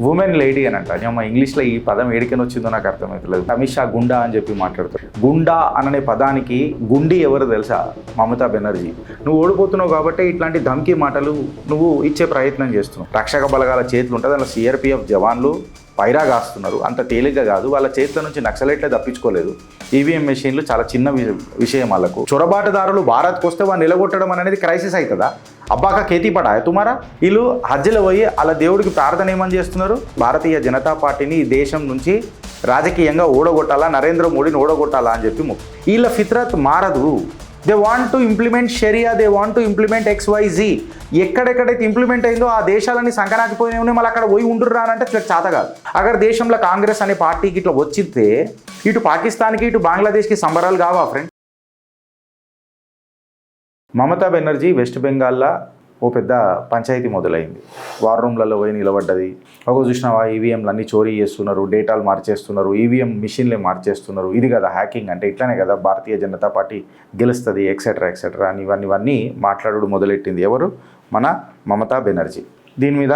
Women lady అని అంట. నేను ఇంగ్లీష్లో ఈ పదం ఏడికని వచ్చిందో నాకు అర్థమవుతలేదు. అమిత్ షా గుండా అని చెప్పి మాట్లాడతారు. గుండా అనే పదానికి గుండి ఎవరు తెలుసా? మమతా బెనర్జీ. నువ్వు ఓడిపోతున్నావు కాబట్టి ఇట్లాంటి ధమ్కీ మాటలు నువ్వు ఇచ్చే ప్రయత్నం చేస్తున్నావు. రక్షక బలగాల చేతులు ఉంటుంది, అందులో సిఆర్పిఎఫ్ జవాన్లు పైరా కాస్తున్నారు. అంత తేలిగ్గా కాదు, వాళ్ళ చేతుల నుంచి నక్సలైట్లే తప్పించుకోలేదు. ఈవీఎం మెషిన్లు చాలా చిన్న విషయం. వాళ్ళకు చొరబాటుదారులు భారత్కు వస్తే వాళ్ళు నిలగొట్టడం అనేది క్రైసిస్ అవుతుందా? అబ్బాక కేతీ పడా తుమారా. వీళ్ళు హజ్జలో పోయి అలా దేవుడికి ప్రార్థన ఏమని చేస్తున్నారు? భారతీయ జనతా పార్టీని ఈ దేశం నుంచి రాజకీయంగా ఓడగొట్టాలా, నరేంద్ర మోడీని ఓడగొట్టాలా అని చెప్పి వీళ్ళ ఫిత్రత్ మారదు. They want to implement sharia, they want to implement XYZ. ఎక్కడెక్కడైతే ఇంప్లిమెంట్ అయిందో ఆ దేశాలని సంకనాకిపోయినాయి ఉన్నాయి, మళ్ళీ అక్కడ పోయి ఉంటుర్రా అని అంటే చేత కాదు. అక్కడ దేశంలో కాంగ్రెస్ అనే పార్టీకి ఇట్లా వచ్చితే ఇటు పాకిస్తాన్కి ఇటు బంగ్లాదేశ్కి సంబరాలు కావా ఫ్రెండ్? మమతా బెనర్జీ వెస్ట్ బెంగాల్లో ఓ పెద్ద పంచాయతీ మొదలైంది. వార్ రూమ్లలో పోయి నిలబడ్డది. ఒక చూసినావా, ఈవీఎంలు అన్నీ చోరీ చేస్తున్నారు, డేటాలు మార్చేస్తున్నారు, ఈవీఎం మిషన్లే మార్చేస్తున్నారు. ఇది కదా హ్యాకింగ్ అంటే, ఇట్లానే కదా భారతీయ జనతా పార్టీ గెలుస్తుంది ఎక్సెట్రా ఎక్సెట్రా అని ఇవన్నీ మాట్లాడు మొదలెట్టింది. ఎవరు? మన మమతా బెనర్జీ. దీని మీద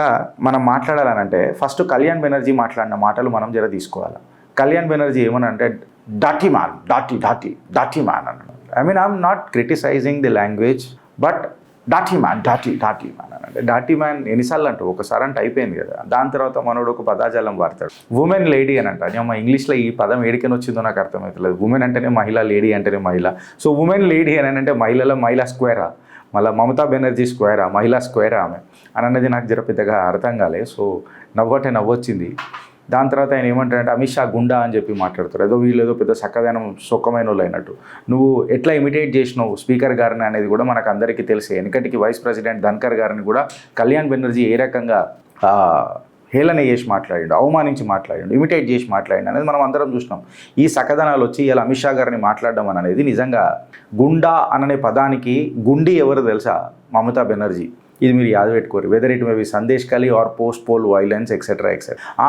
మనం మాట్లాడాలనంటే ఫస్ట్ కళ్యాణ్ బెనర్జీ మాట్లాడిన మాటలు మనం జర తీసుకోవాలి. కళ్యాణ్ బెనర్జీ ఏమనంటే డాటీ మ్యాన్, డాటీ మ్యాన్ అన్నాడు. I mean I'm not criticising the language, but dotty man అంటే డాటీ మ్యాన్ ఎన్నిసార్లు అంటావు? ఒకసారి అంటే అయిపోయింది కదా. దాని తర్వాత మనోడు ఒక పదాజాలం వాడతాడు, ఉమెన్ లేడీ అని అంట. నేను ఇంగ్లీష్లో ఈ పదం ఏడికని వచ్చిందో నాకు అర్థమవుతలేదు. ఉమెన్ అంటేనే మహిళ, లేడీ అంటేనే మహిళ. సో ఉమెన్ లేడీ అని అంటే మహిళ స్క్వేరా, మళ్ళీ మమతా బెనర్జీ స్క్వేరా, మహిళా స్క్వేరా ఆమె అని అన్నది నాకు జర పెద్దగా అర్థం కాలే. సో నవ్వొచ్చింది. దాని తర్వాత ఆయన ఏమంటాడంటే అమిత్ షా గుండా అని చెప్పి మాట్లాడతారు. ఏదో వీళ్ళు ఏదో పెద్ద చక్కదనం సొక్కమైన వాళ్ళు అయినట్టు. నువ్వు ఎట్లా ఇమిటేట్ చేసినావు స్పీకర్ గారిని అనేది కూడా మనకు అందరికీ తెలిసే. వెనకటికి వైస్ ప్రెసిడెంట్ ధన్కర్ గారిని కూడా కళ్యాణ్ బెనర్జీ ఏ రకంగా హేళన చేసి మాట్లాడాడు, అవమానించి మాట్లాడాడు, ఇమిటేట్ చేసి మాట్లాడాడు అనేది మనం అందరం చూసినాం. ఈ సకదనాలు వచ్చి ఇలా అమిత్ షా గారిని మాట్లాడడం అనేది నిజంగా గుండా అనే పదానికి గుండి ఎవరు తెలుసా? మమతా బెనర్జీ. ఇది మీరు యాద పెట్టుకోరు. Whether it may be Sandeshkhali or post poll violence etcetera.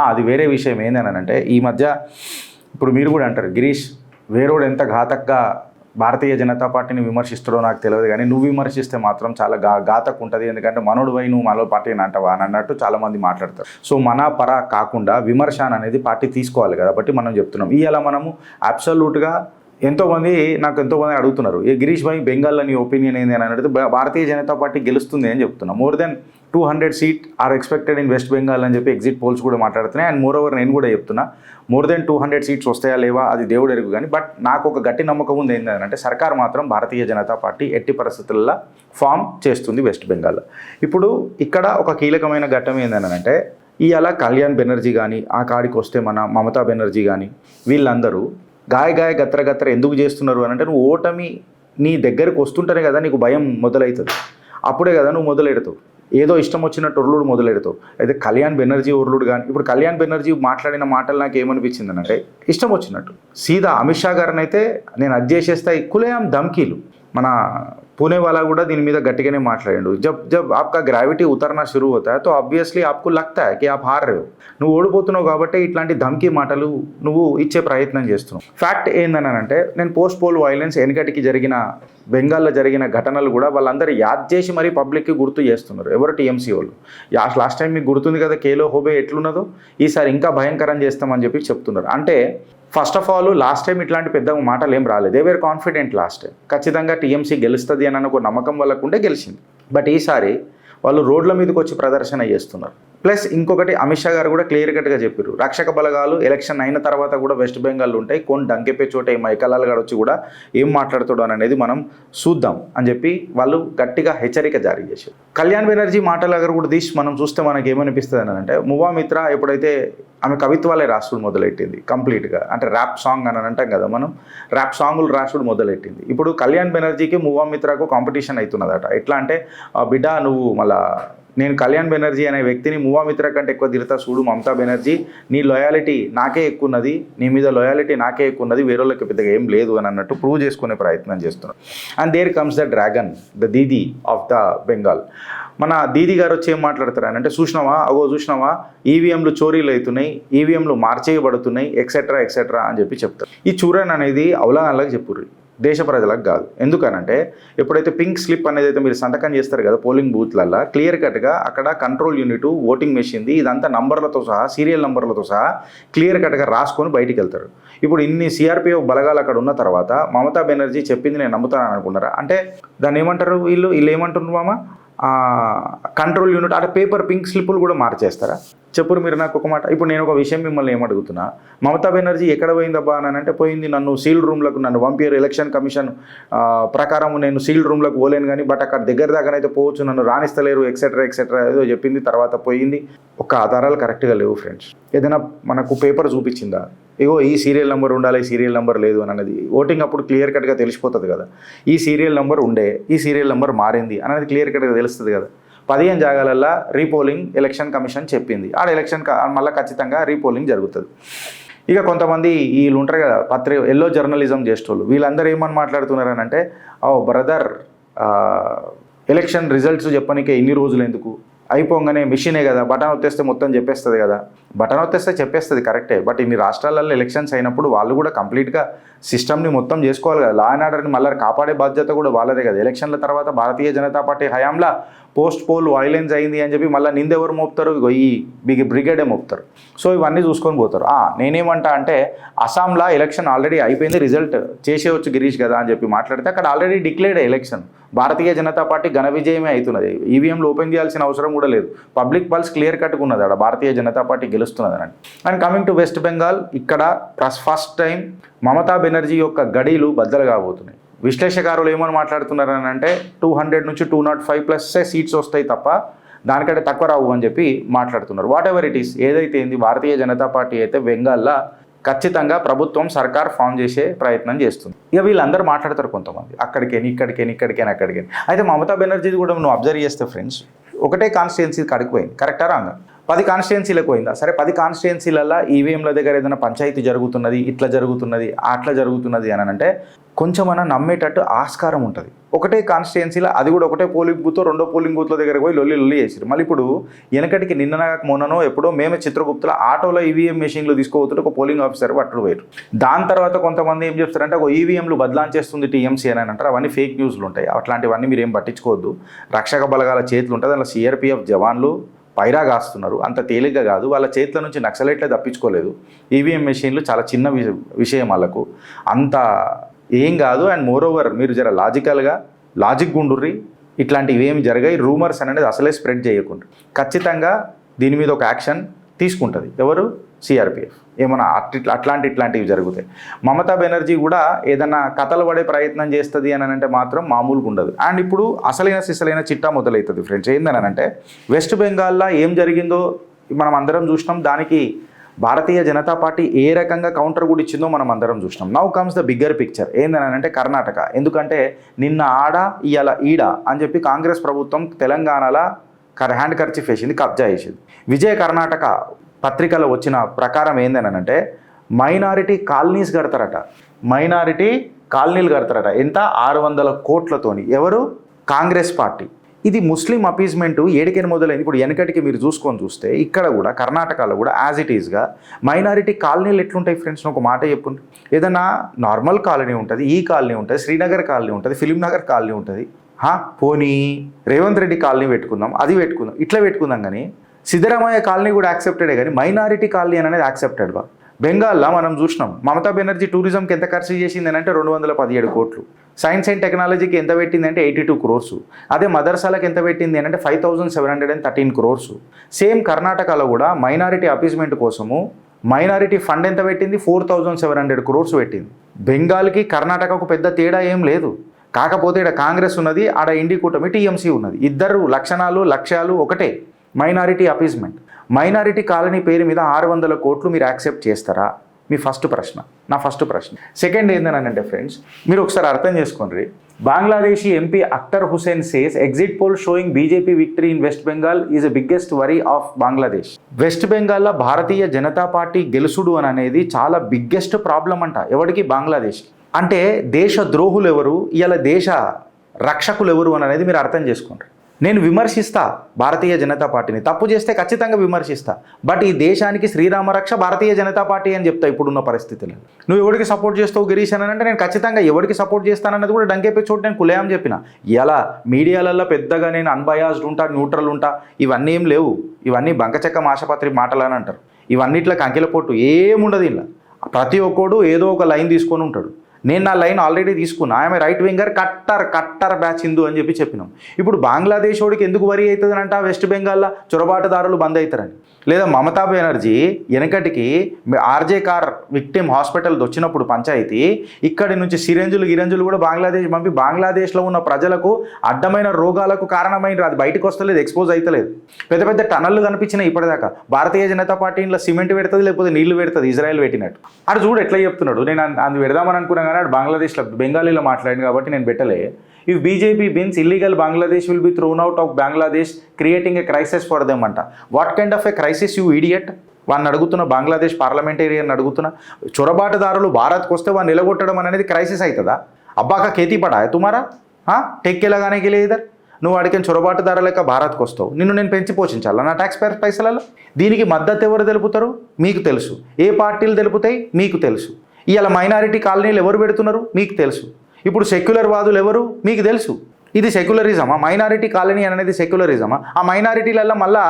అది వేరే విషయం. ఏందనంటే ఈ మధ్య ఇప్పుడు మీరు కూడా అంటారు, గిరీష్ వేరోడు ఎంత ఘాతక్గా భారతీయ జనతా పార్టీని విమర్శిస్తాడో నాకు తెలియదు, కానీ నువ్వు విమర్శిస్తే మాత్రం చాలా ఘాతకు ఉంటుంది. ఎందుకంటే మనోడు పోయి నువ్వు మనలో పార్టీని అంటావా అని అన్నట్టు చాలామంది మాట్లాడతారు. సో మన పర కాకుండా విమర్శ అనేది పార్టీ తీసుకోవాలి కాబట్టి మనం చెప్తున్నాం. ఇవాళ మనము అబ్సల్యూట్గా ఎంతోమంది అడుగుతున్నారు, ఏ గిరీష్ భాయ్ బెంగాల్లో నీ ఒపీనియన్ ఏంది అని అడిగితే భారతీయ జనతా పార్టీ గెలుస్తుంది అని చెప్తున్నా. More than 200 seat are expected in West Bengal అని చెప్పి ఎగ్జిట్ పోల్స్ కూడా మాట్లాడుతున్నాయి. అండ్ మోర్ ఓవర్ నేను కూడా చెప్తున్నా, మోర్ దెన్ 200 సీట్స్ వస్తాయా లేవా అది దేవుడు ఎరుగు. కానీ బట్ నాకు ఒక గట్టి నమ్మకం ఉంది ఏంటంటే సర్కార్ మాత్రం భారతీయ జనతా పార్టీ ఎట్టి పరిస్థితుల్లో ఫామ్ చేస్తుంది వెస్ట్ బెంగాల్లో. ఇప్పుడు ఇక్కడ ఒక కీలకమైన ఘట్టం ఏంటంటే ఇవాళ కళ్యాణ్ బెనర్జీ కానీ ఆ కాడికి వస్తే మన మమతా బెనర్జీ కానీ వీళ్ళందరూ గాయ గత్ర ఎందుకు చేస్తున్నారు అని అంటే, నువ్వు ఓటమి నీ దగ్గరకు వస్తుంటేనే కదా నీకు భయం మొదలవుతుంది. అప్పుడే కదా నువ్వు మొదలెడతావు, ఏదో ఇష్టం వచ్చినట్టు ఉరులుడు మొదలెడతావు. అయితే కళ్యాణ్ బెనర్జీ ఉరులుడు కానీ ఇప్పుడు కళ్యాణ్ బెనర్జీ మాట్లాడిన మాటలు నాకు ఏమనిపించింది అంటే ఇష్టం వచ్చినట్టు సీదా అమిత్ షా గారిని అయితే నేను అది చేసేస్తా కులేం ధమ్కీలు. మన పూణే వాళ్ళ కూడా దీని మీద గట్టిగానే మాట్లాడాడు. జబ్ ఆప్కా గ్రావిటీ ఉతరనా షురూ అవుతాయి తో ఆబ్వియస్లీ ఆప్కు లగ్తా హై కి ఆప్ హార్ రహే హో. నువ్వు ఓడిపోతున్నావు కాబట్టి ఇట్లాంటి ధమ్కీ మాటలు నువ్వు ఇచ్చే ప్రయత్నం చేస్తున్నావు. ఫ్యాక్ట్ ఏందనంటే నేను పోస్ట్ పోల్ వైలెన్స్ వెనకటికి జరిగిన బెంగాల్లో జరిగిన ఘటనలు కూడా వాళ్ళందరూ యాద్ చేసి మరీ పబ్లిక్కి గుర్తు చేస్తున్నారు. ఎవరు? టీఎంసీ వాళ్ళు. లాస్ట్ టైం మీకు గుర్తుంది కదా కేలో హోబే ఎట్లున్నదో, ఈసారి ఇంకా భయంకరం చేస్తామని చెప్పి చెప్తున్నారు. అంటే first of all last time ఇట్లాంటి పెద్ద మాటలు ఏం రాలేదు. They were confident last time ఖచ్చితంగా టీఎంసీ గెలుస్తుంది అని ఒక నమ్మకం వాళ్ళకుంటే గెలిచింది. బట్ ఈసారి వాళ్ళు రోడ్ల మీదకి వచ్చి ప్రదర్శన చేస్తున్నారు. ప్లస్ ఇంకొకటి అమిత్ షా గారు కూడా క్లియర్ కట్గా చెప్పారు, రక్షక బలగాలు ఎలక్షన్ అయిన తర్వాత కూడా వెస్ట్ బెంగాల్ ఉంటాయి, కొన్ని డంకెపే చోట మైకలాల్ గారు వచ్చి కూడా ఏం మాట్లాడుతాడు అనేది మనం చూద్దాం అని చెప్పి వాళ్ళు గట్టిగా హెచ్చరిక జారీ చేశారు. కళ్యాణ్ బెనర్జీ మాటల దగ్గర కూడా తీసి మనం చూస్తే మనకి ఏమనిపిస్తుంది అని అంటే, మువా మిత్రా ఎప్పుడైతే ఆమె కవిత్వాలే రాసుడు మొదలెట్టింది కంప్లీట్గా, అంటే ర్యాప్ సాంగ్ అని అంటాం కదా మనం, ర్యాప్ సాంగులు రాసుడు మొదలెట్టింది. ఇప్పుడు కళ్యాణ్ బెనర్జీకి మువా మిత్రాకు కాంపిటీషన్ అవుతున్నదట. ఎట్లా అంటే బిడ్డ నువ్వు మళ్ళా నేను కళ్యాణ్ బెనర్జీ అనే వ్యక్తిని మువా మిత్రా కంటే ఎక్కువ తిడతా చూడు మమతా బెనర్జీ, నీ లాయాలిటీ నాకే ఎక్కువ ఉన్నది, నీ మీద లాయాలిటీ నాకే ఎక్కువ ఉన్నది, వేరేళ్ళకి పెద్దగా ఏం లేదు అని అన్నట్టు ప్రూవ్ చేసుకునే ప్రయత్నం చేస్తున్నాను. And there comes the dragon, the Didi of the Bengal. మన దీదీ గారు వచ్చి ఏం మాట్లాడతారు అని అంటే, చూసినావా ఈవీఎంలు చోరీలు అవుతున్నాయి, ఈవీఎంలు మార్చేయబడుతున్నాయి ఎక్సెట్రా అని చెప్పి చెప్తారు. ఈ చూరన్ అనేది అవలాగాళ్ళకి చెప్పుర్రు. దేశ ప్రజలకు కాదు. ఎందుకనంటే ఎప్పుడైతే పింక్ స్లిప్ అనేది అయితే మీరు సంతకం చేస్తారు కదా పోలింగ్ బూత్లల్లో, క్లియర్ కట్గా అక్కడ కంట్రోల్ యూనిట్, ఓటింగ్ మెషిన్ది ఇదంతా నంబర్లతో సహా, సీరియల్ నంబర్లతో సహా క్లియర్ కట్గా రాసుకొని బయటికి వెళ్తారు. ఇప్పుడు ఇన్ని సిఆర్పిఎఫ్ బలగాలు అక్కడ ఉన్న తర్వాత మమతా బెనర్జీ చెప్పింది నేను నమ్ముతానని అనుకున్నారా? అంటే దాన్ని ఏమంటారు వీళ్ళు ఏమంటున్నారు మామ, కంట్రోల్ యూనిట్ అంటే పేపర్ పింక్ స్లిప్పులు కూడా మార్చేస్తారా? చెప్పురు మీరు నాకు ఒక మాట. ఇప్పుడు నేను ఒక విషయం మిమ్మల్ని ఏమడుగుతున్నా, మమతా బెనర్జీ ఎక్కడ పోయిందబ్బా అని అంటే పోయింది నన్ను సీల్డ్ రూమ్లకు నన్ను పంపారు, ఎలక్షన్ కమిషన్ ప్రకారం నేను సీల్డ్ రూమ్లకు పోలేను కానీ బట్ అక్కడ దగ్గర దాకానైతే పోవచ్చు, నన్ను రాణిస్తలేరు ఎక్సెట్రా ఎక్సెట్రా ఏదో చెప్పింది, తర్వాత పోయింది. ఒక ఆధారాలు కరెక్ట్గా లేవు ఫ్రెండ్స్. ఏదైనా మనకు పేపర్ చూపించిందా, ఇగో ఈ సీరియల్ నెంబర్ ఉండాలి, ఈ సీరియల్ నెంబర్ లేదు అని అనేది ఓటింగ్ అప్పుడు క్లియర్ కట్గా తెలిసిపోతుంది కదా. ఈ సీరియల్ నెంబర్ ఉండే, ఈ సీరియల్ నెంబర్ మారింది అనేది క్లియర్ కట్గా తెలుస్తుంది కదా. 15 జాగాలల్లో రీపోలింగ్ ఎలక్షన్ కమిషన్ చెప్పింది, ఆడ ఎలక్షన్ మళ్ళీ ఖచ్చితంగా రీపోలింగ్ జరుగుతుంది. ఇక కొంతమంది వీళ్ళు ఉంటారు కదా ఎల్లో జర్నలిజం చేసేటోళ్ళు, వీళ్ళందరూ ఏమని మాట్లాడుతున్నారని అంటే, ఓ బ్రదర్ ఎలక్షన్ రిజల్ట్స్ చెప్పనికే ఇన్ని రోజులు ఎందుకు, అయిపోగానే మిషనే కదా, బటన్ వచ్చేస్తే మొత్తం చెప్పేస్తుంది కదా. బటన్ వచ్చేస్తే చెప్పేస్తుంది కరెక్టే, బట్ ఇన్ని రాష్ట్రాలలో ఎలక్షన్స్ అయినప్పుడు వాళ్ళు కూడా కంప్లీట్గా సిస్టమ్ని మొత్తం చేసుకోవాలి కదా. లా అండ్ ఆర్డర్ని మళ్ళీ కాపాడే బాధ్యత కూడా వాళ్ళదే కదా. ఎలక్షన్ల తర్వాత భారతీయ జనతా పార్టీ హయాంలో పోస్ట్ పోల్ వైలెన్స్ అయింది అని చెప్పి మళ్ళీ నిందెవరు మోపుతారు, ఈ బ్రిగేడే మోపుతారు. సో ఇవన్నీ చూసుకొని పోతారు. నేనేమంటా అంటే అస్సాంలో ఎలక్షన్ ఆల్రెడీ అయిపోయింది, రిజల్ట్ చేసేవచ్చు గిరీష్ కదా అని చెప్పి మాట్లాడితే అక్కడ already declared election, Bharatiya Janata party ఘన విజయమే అవుతున్నది. ఈవీఎంలు ఓపెన్ చేయాల్సిన అవసరం కూడా లేదు, పబ్లిక్ పల్స్ క్లియర్ కట్టుకున్నది ఆడ భారతీయ జనతా పార్టీ గెలుస్తున్నది అని. And coming to west Bengal, ఇక్కడ ఫస్ట్ టైం మమతా బెనర్జీ యొక్క గడీలు బద్దలు కాబోతున్నాయి. విశ్లేషకారులు ఏమని మాట్లాడుతున్నారు అని అంటే 200 నుంచి 205+ సీట్స్ వస్తాయి తప్ప దానికంటే తక్కువ రావు అని చెప్పి మాట్లాడుతున్నారు. వాట్ ఎవర్ ఇట్ ఈస్, ఏదైతే ఏంది భారతీయ జనతా పార్టీ అయితే బెంగాల్లో ఖచ్చితంగా ప్రభుత్వం సర్కార్ ఫామ్ చేసే ప్రయత్నం చేస్తుంది. ఇక వీళ్ళందరూ మాట్లాడతారు కొంతమంది, ఇక్కడికేని. అయితే మమతా బెనర్జీది కూడా నువ్వు అబ్జర్వ్ చేస్తే ఫ్రెండ్స్, ఒకటే కాన్స్టిట్యున్సీ కడిగిపోయింది, కరెక్టా రాంగా? 10 కాన్స్టిట్యున్సీలకు పోయిందా? సరే 10 కాన్స్టిట్యున్సీలలో ఈవీఎంల దగ్గర ఏదైనా పంచాయతీ జరుగుతున్నది, ఇట్లా జరుగుతున్నది, అట్లా జరుగుతున్నది అని అంటే కొంచెమన్నా నమ్మేటట్టు ఆస్కారం ఉంటుంది. ఒకటే కాన్స్టిట్యున్సీలో అది కూడా ఒకటే పోలింగ్ బూత్, 2 పోలింగ్ బూత్ల దగ్గరకు పోయి లొల్లి చేసారు. మళ్ళీ ఇప్పుడు వెనకటికి మొన్ననో ఎప్పుడో మేమే చిత్రగుప్తుల ఆటోలో ఈవీఎం మెషిన్లు తీసుకోబోతుంటే ఒక పోలింగ్ ఆఫీసర్ పట్టుడు పోయారు. దాని తర్వాత కొంతమంది ఏం చెప్తారంటే ఒక ఈవీఎంలు బదలాంచేస్తుంది టీఎంసీ అని అంటారు. అవన్నీ ఫేక్ న్యూస్లు ఉంటాయి, అట్లాంటివన్నీ మీరు ఏం పట్టించుకోవద్దు. రక్షక బలగాల చేతులు ఉంటుంది, అందులో సిఆర్పిఎఫ్ జవాన్లు పైరా కాస్తున్నారు, అంత తేలిగ్గా కాదు. వాళ్ళ చేతుల నుంచి నక్సలైట్లే తప్పించుకోలేదు. ఈవీఎం మెషిన్లు చాలా చిన్న విషయం, వాళ్ళకు అంత ఏం కాదు. అండ్ మోరోవర్ మీరు జర లాజిక్ గుండుర్రి, ఇట్లాంటివి ఏమి జరిగాయి రూమర్స్ అనేది అసలే స్ప్రెడ్ చేయకుండా ఖచ్చితంగా దీని మీద ఒక యాక్షన్ తీసుకుంటుంది. ఎవరు? సిఆర్పిఎఫ్. ఏమన్నా ఇట్లాంటివి జరుగుతాయి. మమతా బెనర్జీ కూడా ఏదన్నా కథలు పడే ప్రయత్నం చేస్తుంది అని అంటే మాత్రం మామూలుగా ఉండదు. అండ్ ఇప్పుడు అసలైన చిట్టా మొదలవుతుంది ఫ్రెండ్స్. ఏందని అంటే వెస్ట్ బెంగాల్లో ఏం జరిగిందో మనం అందరం చూసినాం. దానికి భారతీయ జనతా పార్టీ ఏ రకంగా కౌంటర్ కూడా ఇచ్చిందో మనం అందరం చూసినాం. Now comes the bigger picture. ఏందని అంటే కర్ణాటక. ఎందుకంటే నిన్న ఆడ ఇవాళ ఈడ అని చెప్పి కాంగ్రెస్ ప్రభుత్వం తెలంగాణలో హ్యాండ్ కర్చీఫ్ వేసింది, కబ్జా చేసింది. విజయ కర్ణాటక పత్రికలో వచ్చిన ప్రకారం ఏందని అంటే మైనారిటీ కాలనీస్ కడతారట, కాలనీలు కడతారట. ఎంత? 600 కోట్లతోని. ఎవరు? కాంగ్రెస్ పార్టీ. ఇది ముస్లిం అపీజ్మెంట్ ఏడికని మొదలైంది. ఇప్పుడు వెనకటికి మీరు చూస్తే ఇక్కడ కూడా కర్ణాటకలో కూడా యాజ్ ఇట్ ఈస్గా మైనారిటీ కాలనీలు ఎట్లుంటాయి ఫ్రెండ్స్? ఒక మాట చెప్పండి. ఏదన్నా నార్మల్ కాలనీ ఉంటుంది, ఈ కాలనీ ఉంటుంది, శ్రీనగర్ కాలనీ ఉంటుంది, ఫిలిం నగర్ కాలనీ ఉంటుంది. పోనీ రేవంత్ రెడ్డి కాలనీ పెట్టుకుందాం, అది పెట్టుకుందాం, ఇట్లా పెట్టుకుందాం. కానీ సిద్ధరామయ్య కాలనీ కూడా యాక్సెప్టెడే, కానీ మైనారిటీ కాలనీ అనేది యాక్సెప్టెడ్ బా. బెంగాల్లో మనం చూసినాం మమతా బెనర్జీ టూరిజంకి ఎంత ఖర్చు చేసింది అంటే 217 కోట్లు. సైన్స్ అండ్ టెక్నాలజీకి ఎంత పెట్టింది అంటే 82 crores. అదే మదర్సాలకు ఎంత పెట్టింది అంటే 5713 crores. సేమ్ కర్ణాటకలో కూడా మైనారిటీ అపీజ్మెంట్ కోసము మైనారిటీ ఫండ్ ఎంత పెట్టింది? 4700 crores పెట్టింది. బెంగాల్కి కర్ణాటకకు పెద్ద తేడా ఏం లేదు. కాకపోతే ఇక్కడ కాంగ్రెస్ ఉన్నది, ఆడ ఇండి కూటమి టీఎంసీ ఉన్నది. ఇద్దరు లక్ష్యాలు ఒకటే, మైనారిటీ అపీజ్మెంట్. మైనారిటీ కాలనీ పేరు మీద 600 కోట్లు మీరు యాక్సెప్ట్ చేస్తారా? మీ ఫస్ట్ ప్రశ్న. నా ఫస్ట్ ప్రశ్న. సెకండ్ ఏందని అంటే ఫ్రెండ్స్, మీరు ఒకసారి అర్థం చేసుకోండి. Bangladeshi MP Akhtar Hussain says exit poll showing BJP victory in West Bengal is the biggest worry of Bangladesh. వెస్ట్ బెంగాల్లో భారతీయ జనతా పార్టీ గెలుసుడు అని అనేది చాలా బిగ్గెస్ట్ ప్రాబ్లం అంట. ఎవరికి? బంగ్లాదేశ్కి. అంటే దేశ ద్రోహులు ఎవరు, ఇలా దేశ రక్షకులు ఎవరు అని అనేది మీరు అర్థం చేసుకోండి. నేను విమర్శిస్తా భారతీయ జనతా పార్టీని, తప్పు చేస్తే ఖచ్చితంగా విమర్శిస్తా. బట్ ఈ దేశానికి శ్రీరామ రక్ష భారతీయ జనతా పార్టీ అని చెప్తా ఇప్పుడున్న పరిస్థితుల్లో. నువ్వు ఎవరికి సపోర్ట్ చేస్తావు గిరీష్ అని అంటే నేను ఖచ్చితంగా ఎవరికి సపోర్ట్ చేస్తానన్నది కూడా డంకేపే చోటు నేను కులేం చెప్పిన. ఇలా మీడియాలలో పెద్దగా నేను అన్బయాస్డ్ ఉంటా, న్యూట్రల్ ఉంటా, ఇవన్నీ ఏం లేవు. ఇవన్నీ బంకచెక్క మాషపత్రి మాటలు అని అంటారు. ఇవన్నిట్లకు అంకెల పొట్టు ఏముండదు. ఇలా ప్రతి ఒక్కడు ఏదో ఒక లైన్ తీసుకొని ఉంటాడు. నేను నా లైన్ ఆల్రెడీ తీసుకున్నా. ఆమె right winger cutter batch Hindu అని చెప్పినాం. ఇప్పుడు బంగ్లాదేశ్ వాడికి ఎందుకు వరి అవుతుందంట వెస్ట్ బెంగాల్లో చొరబాటుదారులు బంద్ అవుతారని. లేదా మమతా బెనర్జీ వెనకటికి ఆర్జే కార్ విక్టిమ్ హాస్పిటల్ వచ్చినప్పుడు పంచాయతీ ఇక్కడి నుంచి గిరంజులు కూడా బంగ్లాదేశ్ పంపి బంగ్లాదేశ్లో ఉన్న ప్రజలకు అడ్డమైన రోగాలకు కారణమైన అది బయటకు వస్తలేదు, ఎక్స్పోజ్ అవుతలేదు. పెద్ద పెద్ద టనళ్ళు కనిపించినాయి ఇప్పటిదాకా. భారతీయ జనతా పార్టీ ఇంట్లో సిమెంట్ పెడుతుంది, లేకపోతే నీళ్లు పెడుతుంది ఇజ్రాయెల్ పెట్టినట్టు. అది చూడు ఎట్లా చెప్తున్నాడు. నేను అది పెడదామని అనుకున్నా కానీ బంగ్లాదేశ్లో బెంగాలీలో మాట్లాడింది కాబట్టి నేను పెట్టలే. If BJP wins illegal Bangladesh will be thrown out of Bangladesh creating a crisis for them అంట. What kind of a crisis you idiot? వాడిని అడుగుతున్న బంగ్లాదేశ్ పార్లమెంటేరియన్ అడుగుతున్న. చొరబాటుదారులు భారత్కి వస్తే వాడిని నిలగొట్టడం అనేది క్రైసిస్ అవుతుందా? అబ్బాక కేతీ పడా తుమారా టెక్కే లగానే గెలే ఇద్దరు. నువ్వు అడిగిన చొరబాటుదారు లెక్క భారత్కి వస్తావు, నిన్ను నేను పెంచి పోషించాలా నా ట్యాక్స్ పేర్ పైసలలో? దీనికి మద్దతు ఎవరు తెలుపుతారు మీకు తెలుసు. ఏ పార్టీలు తెలుపుతాయి మీకు తెలుసు. ఇవాళ మైనారిటీ కాలనీలు ఎవరు పెడుతున్నారు మీకు తెలుసు. ఇప్పుడు సెక్యులర్ వాదులు ఎవరు మీకు తెలుసు. ఇది సెక్యులరిజమా? మైనారిటీ కాలనీ అనేది సెక్యులరిజమా? ఆ మైనారిటీలలో మళ్ళా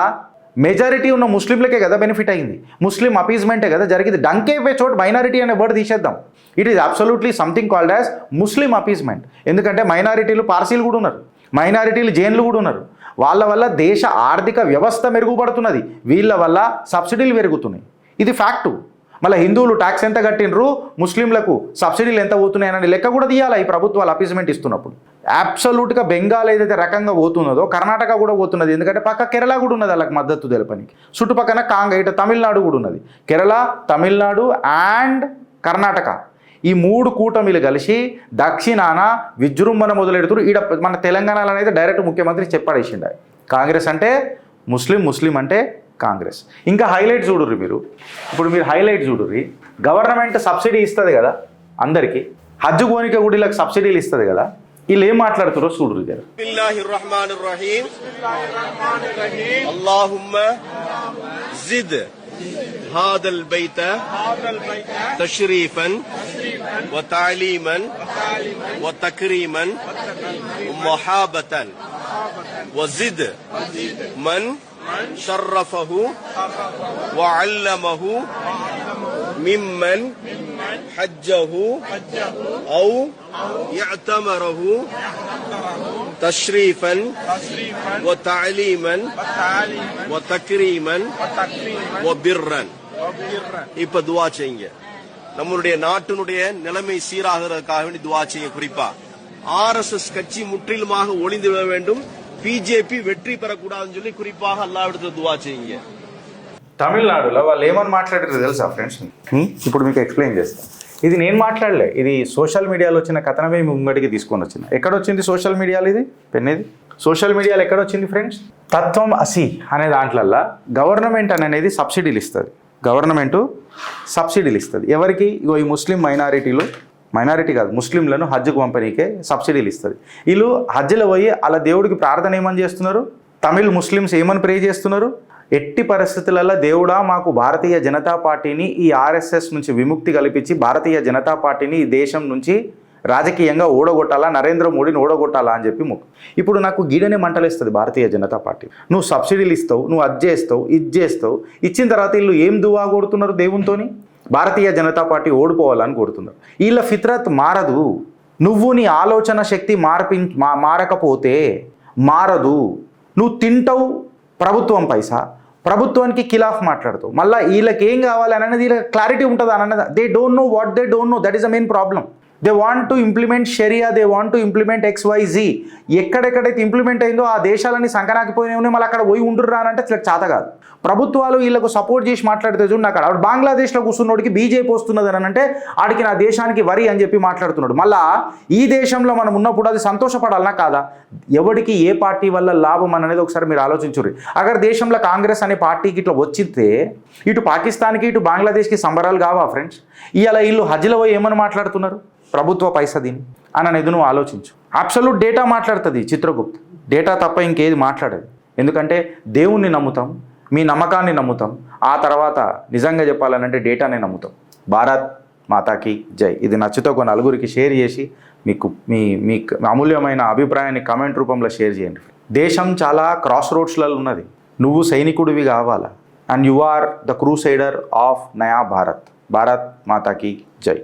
మెజారిటీ ఉన్న ముస్లింలకే కదా బెనిఫిట్ అయింది. ముస్లిం అపీజ్మెంటే కదా జరిగింది. డంకేపే చోటు మైనారిటీ అనే వర్డ్ తీసేద్దాం. It is absolutely something called as Muslim appeasement. ఎందుకంటే మైనారిటీలు పార్సీలు కూడా ఉన్నారు, మైనారిటీలు జైన్లు కూడా ఉన్నారు. వాళ్ళ వల్ల దేశ ఆర్థిక వ్యవస్థ మెరుగుపడుతున్నది, వీళ్ళ వల్ల సబ్సిడీలు పెరుగుతున్నాయి. ఇది ఫ్యాక్టు. మళ్ళీ హిందువులు ట్యాక్స్ ఎంత కట్టినరు, ముస్లింలకు సబ్సిడీలు ఎంత పోతున్నాయని లెక్క కూడా తీయాలి ఈ ప్రభుత్వాలు అపీజ్మెంట్ ఇస్తున్నప్పుడు. అబ్సల్యూట్గా బెంగాల్ ఏదైతే రకంగా పోతున్నదో కర్ణాటక కూడా పోతున్నది. ఎందుకంటే పక్క కేరళ కూడా ఉన్నది వాళ్ళకి మద్దతు తెలపనికి. చుట్టుపక్కన ఇటు తమిళనాడు కూడా ఉన్నది. కేరళ, తమిళనాడు అండ్ కర్ణాటక ఈ 3 కూటమిలు కలిసి దక్షిణాన విజృంభణ మొదలెడుతున్నారు. ఈడ మన తెలంగాణలో అయితే డైరెక్ట్ ముఖ్యమంత్రి చెప్పాడేసిండ కాంగ్రెస్ అంటే ముస్లిం అంటే కాంగ్రెస్. ఇంకా హైలైట్ చూడుర్రి మీరు. ఇప్పుడు మీరు హైలైట్ చూడుర్రి. గవర్నమెంట్ సబ్సిడీ ఇస్తుంది కదా అందరికీ, హజ్ కోనిక కూడా వీళ్ళకి సబ్సిడీలు ఇస్తుంది కదా. వీళ్ళు ఏం మాట్లాడుతారో చూడుర్రి గారు. هذا البيت تشريفا وتعليما وتكريما ومحابة وزد من شرفه وعلمه ممن حجه أو يعتمره تشريفا وتعليما وتكريما وبرا. இப்ப துவா செய்யுங்க. நம்மளுடைய நாட்டினுடைய நிலைமை சீராகிறதுக்காக வேண்டி துவா செய்யுங்க. குறிப்பா ஆர்எஸ்எஸ் கட்சி முற்றிலுமாக ஒளிந்து விட வேண்டும், பிஜேபி வெற்றி பெறக்கூடாதுன்னு சொல்லி குறிப்பாக அல்லாஹ்விடத்தில் துவா செய்யுங்க. తమిళనాడులో వాళ్ళు ఏమని మాట్లాడారు తెలుసా ఫ్రెండ్స్? ఇప్పుడు మీకు ఎక్స్ప్లెయిన్ చేస్తాను. ఇది నేను మాట్లాడలే, ఇది సోషల్ మీడియాలో వచ్చిన కథనమే ముంగడికి తీసుకొని వచ్చిన. ఎక్కడొచ్చింది సోషల్ మీడియాలో ఇది పెన్నేది? సోషల్ మీడియాలో ఎక్కడొచ్చింది ఫ్రెండ్స్? తత్వం అసి అనే దాంట్లల్లో గవర్నమెంట్ అనేది సబ్సిడీలు ఇస్తుంది. గవర్నమెంటు సబ్సిడీలు ఇస్తుంది ఎవరికి? ఇగో ఈ ముస్లిం మైనారిటీ కాదు ముస్లింలను హజ్కు పంపనీకే సబ్సిడీలు ఇస్తుంది. వీళ్ళు హజ్లో పోయి అలా దేవుడికి ప్రార్థన ఏమని చేస్తున్నారు? తమిళ్ ముస్లిమ్స్ ఏమని ప్రే చేస్తున్నారు? ఎట్టి పరిస్థితులలో దేవుడా మాకు భారతీయ జనతా పార్టీని ఈ ఆర్ఎస్ఎస్ నుంచి విముక్తి కల్పించి భారతీయ జనతా పార్టీని ఈ దేశం నుంచి రాజకీయంగా ఓడగొట్టాలా, నరేంద్ర మోడీని ఓడగొట్టాలా అని చెప్పి మొక్కు. ఇప్పుడు నాకు గీడనే మంటలేస్తుంది భారతీయ జనతా పార్టీ. నువ్వు సబ్సిడీలు ఇస్తావు, నువ్వు అది చేస్తావు, ఇది చేస్తావు, ఇచ్చిన తర్వాత వీళ్ళు ఏం దువా కొడుతున్నారు దేవునితోని? భారతీయ జనతా పార్టీ ఓడిపోవాలని కోరుతున్నారు. వీళ్ళ ఫిత్రత్ మారదు. నువ్వు నీ ఆలోచన శక్తి మారకపోతే మారదు. నువ్వు తింటావు ప్రభుత్వం పైసా, ప్రభుత్వానికి ఖిలాఫ్ మాట్లాడుతావు. మళ్ళీ వీళ్ళకి ఏం కావాలి అనేది వీళ్ళకి క్లారిటీ ఉంటుంది అన్నది. They don't know what they don't know. That is the main problem. They want to implement sharia, they want to implement XYZ. ఎక్కడెక్కడైతే ఇంప్లిమెంట్ అయిందో ఆ దేశాలని సంకనాకిపోయినా ఉన్నాయి. మళ్ళీ అక్కడ పోయి ఉంటుర్రా అంటే చేత కాదు. ప్రభుత్వాలు వీళ్ళకు సపోర్ట్ చేసి మాట్లాడితే చూడండి, అక్కడ బంగ్లాదేశ్లో కూర్చున్నోడికి బీజేపీ వస్తున్నది అని అంటే ఆడికి నా దేశానికి వరి అని చెప్పి మాట్లాడుతున్నాడు. మళ్ళీ ఈ దేశంలో మనం ఉన్నప్పుడు అది సంతోషపడాలనా కాదా? ఎవరికి ఏ పార్టీ వల్ల లాభం అనేది ఒకసారి మీరు ఆలోచించుర్రి. అగర్ దేశంలో కాంగ్రెస్ అనే పార్టీకి ఇట్లా వచ్చితే ఇటు పాకిస్తాన్కి ఇటు బంగ్లాదేశ్కి సంబరాలు కావా ఫ్రెండ్స్? ఇవాళ వీళ్ళు హజ్లో పోయి ఏమని మాట్లాడుతున్నారు? ప్రభుత్వ పైసా దీని అని అనేది నువ్వు ఆలోచించు. అబ్సల్యూట్ డేటా మాట్లాడుతుంది చిత్రగుప్త్. డేటా తప్ప ఇంకేది మాట్లాడదు. ఎందుకంటే దేవుణ్ణి నమ్ముతాం, మీ నమ్మకాన్ని నమ్ముతాం, ఆ తర్వాత నిజంగా చెప్పాలనంటే డేటాని నమ్ముతాం. భారత్ మాతాకి జై. ఇది నచ్చితే ఒక నలుగురికి షేర్ చేసి మీ అమూల్యమైన అభిప్రాయాన్ని కామెంట్ రూపంలో షేర్ చేయండి. దేశం చాలా క్రాస్ రోడ్స్లలో ఉన్నది. నువ్వు సైనికుడివి కావాలా. And you are the crusader of Naya Bharat. Bharat మాతాకి జై.